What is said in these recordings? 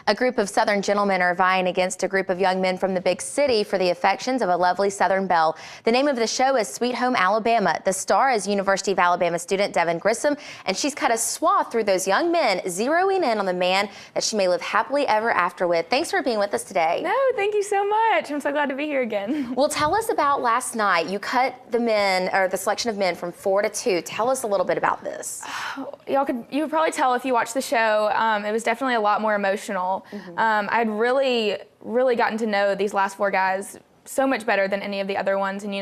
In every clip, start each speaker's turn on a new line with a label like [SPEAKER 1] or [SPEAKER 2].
[SPEAKER 1] A group of Southern gentlemen are vying against a group of young men from the big city for the affections of a lovely Southern belle. The name of the show is Sweet Home Alabama. The star is University of Alabama student Devan Grissom, and she's cut a swath through those young men, zeroing in on the man that she may live happily ever after with. Thanks for being with us today.
[SPEAKER 2] No, thank you so much. I'm so glad to be here again.
[SPEAKER 1] Well, tell us about last night. You cut the men, or the selection of men, from 4 to 2. Tell us a little bit about this.
[SPEAKER 2] You could probably tell if you watched the show. It was definitely a lot more emotional. I'd really gotten to know these last 4 guys so much better than any of the other ones, and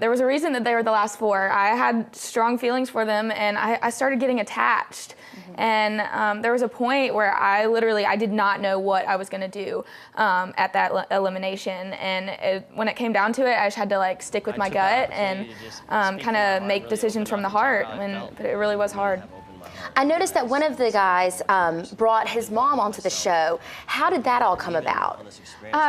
[SPEAKER 2] there was a reason that they were the last 4. I had strong feelings for them, and I started getting attached. And there was a point where I did not know what I was going to do at that elimination, and when it came down to it, I just had to stick with my gut and kind of make decisions from the heart, but it really was hard.
[SPEAKER 1] I noticed that one of the guys brought his mom onto the show. How did that all come about?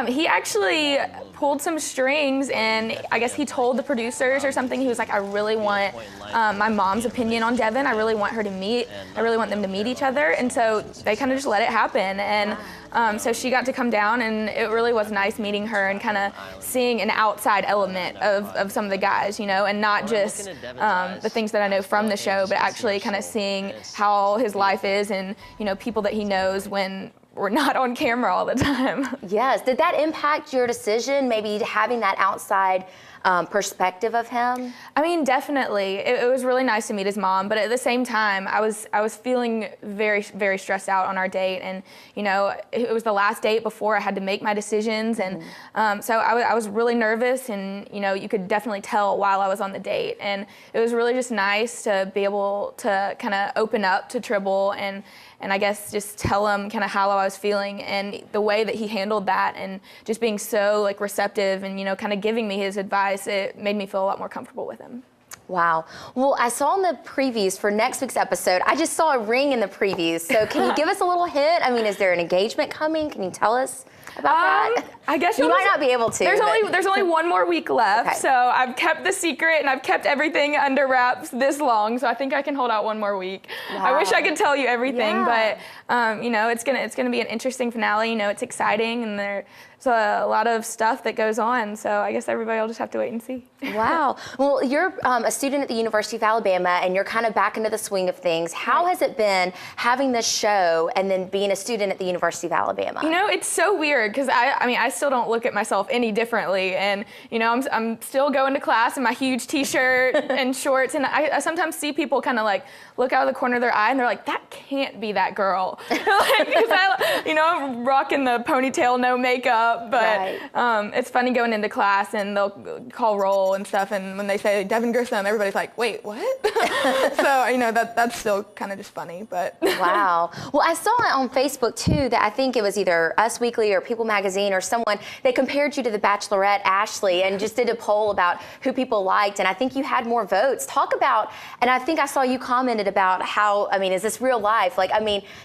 [SPEAKER 2] He actually pulled some strings, and I guess he told the producers or something. He was like, I really want my mom's opinion on Devan. I really want her to meet. I really want them to meet each other. And so they kind of just let it happen. And so she got to come down, and it really was nice meeting her and kind of seeing an outside element of some of the guys, and not just the things that I know from the show, but actually kind of seeing how his life is and, people that he knows when we're not on camera all the time.
[SPEAKER 1] Yes. Did that impact your decision, maybe having that outside perspective of him?
[SPEAKER 2] I mean, definitely. It was really nice to meet his mom, but at the same time, I was feeling very, very stressed out on our date, and it was the last date before I had to make my decisions, and so I was really nervous, and you could definitely tell while I was on the date, and it was really just nice to be able to kind of open up to Tribble and I guess just tell him kind of how I was feeling, and the way that he handled that, and just being so receptive and kind of giving me his advice, it made me feel a lot more comfortable with him.
[SPEAKER 1] Wow. Well, I saw in the previews for next week's episode, I just saw a ring in the previews. So can you give us a little hint? I mean, is there an engagement coming? Can you tell us about that?
[SPEAKER 2] I guess
[SPEAKER 1] you might not be able to.
[SPEAKER 2] There's only 1 more week left, okay. So I've kept the secret and I've kept everything under wraps this long. So I think I can hold out 1 more week. Wow. I wish I could tell you everything, but it's gonna be an interesting finale. It's exciting, and there's a lot of stuff that goes on. So I guess everybody will just have to wait and see.
[SPEAKER 1] Wow. Well, you're a student at the University of Alabama, and you're kind of back into the swing of things. How has it been having this show and then being a student at the University of Alabama?
[SPEAKER 2] It's so weird because I still don't look at myself any differently, and I'm still going to class in my huge T-shirt and shorts, and I sometimes see people kind of look out of the corner of their eye, and they're like, that can't be that girl. Because I'm rocking the ponytail, no makeup, but right. It's funny going into class and they'll call roll and stuff, and when they say Devan Grissom, everybody's like, wait, what? So that's still kind of just funny, but
[SPEAKER 1] wow. Well, I saw it on Facebook too that I think it was either Us Weekly or People Magazine or someone, they compared you to the Bachelorette Ashley and just did a poll about who people liked, and I think you had more votes. Talk about, and I think I saw you commented about how, is this real life?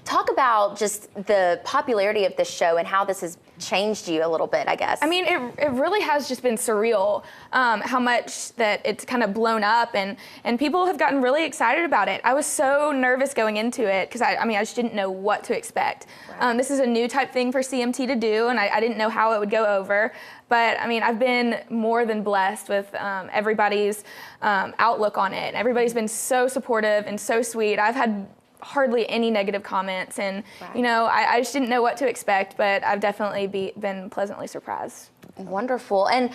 [SPEAKER 1] Talk about just the popularity of this show and how this has changed you a little bit, I guess.
[SPEAKER 2] It really has just been surreal how much that it's kind of blown up, and people have gotten really excited about it. I was so nervous going into it because I just didn't know what to expect. Right. This is a new type thing for CMT to do, and I didn't know how it would go over. But I've been more than blessed with everybody's outlook on it. Everybody's been so supportive and so sweet. I've had hardly any negative comments, and right. I just didn't know what to expect, but I've definitely been pleasantly surprised.
[SPEAKER 1] Wonderful. And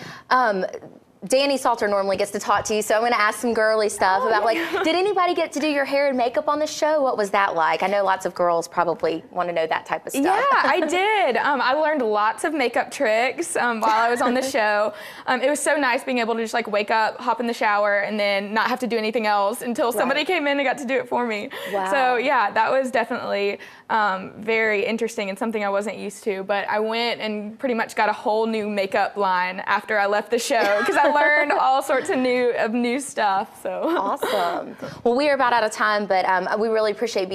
[SPEAKER 1] Danny Salter normally gets to talk to you, so I'm going to ask some girly stuff about did anybody get to do your hair and makeup on the show? What was that like? I know lots of girls probably want to know that type of stuff.
[SPEAKER 2] Yeah, I did. I learned lots of makeup tricks while I was on the show. It was so nice being able to just wake up, hop in the shower, and then not have to do anything else until somebody came in and got to do it for me.
[SPEAKER 1] Wow.
[SPEAKER 2] So yeah, that was definitely very interesting and something I wasn't used to. But I went and pretty much got a whole new makeup line after I left the show because I learned all sorts of new stuff. So
[SPEAKER 1] awesome. Well, we are about out of time, but we really appreciate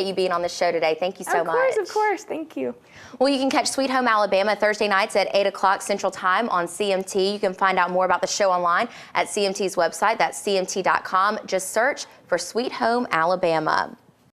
[SPEAKER 1] you being on the show today. Thank you so much.
[SPEAKER 2] Of course. Thank you.
[SPEAKER 1] Well, you can catch Sweet Home Alabama Thursday nights at 8 o'clock Central Time on CMT. You can find out more about the show online at CMT's website. That's cmt.com. Just search for Sweet Home Alabama.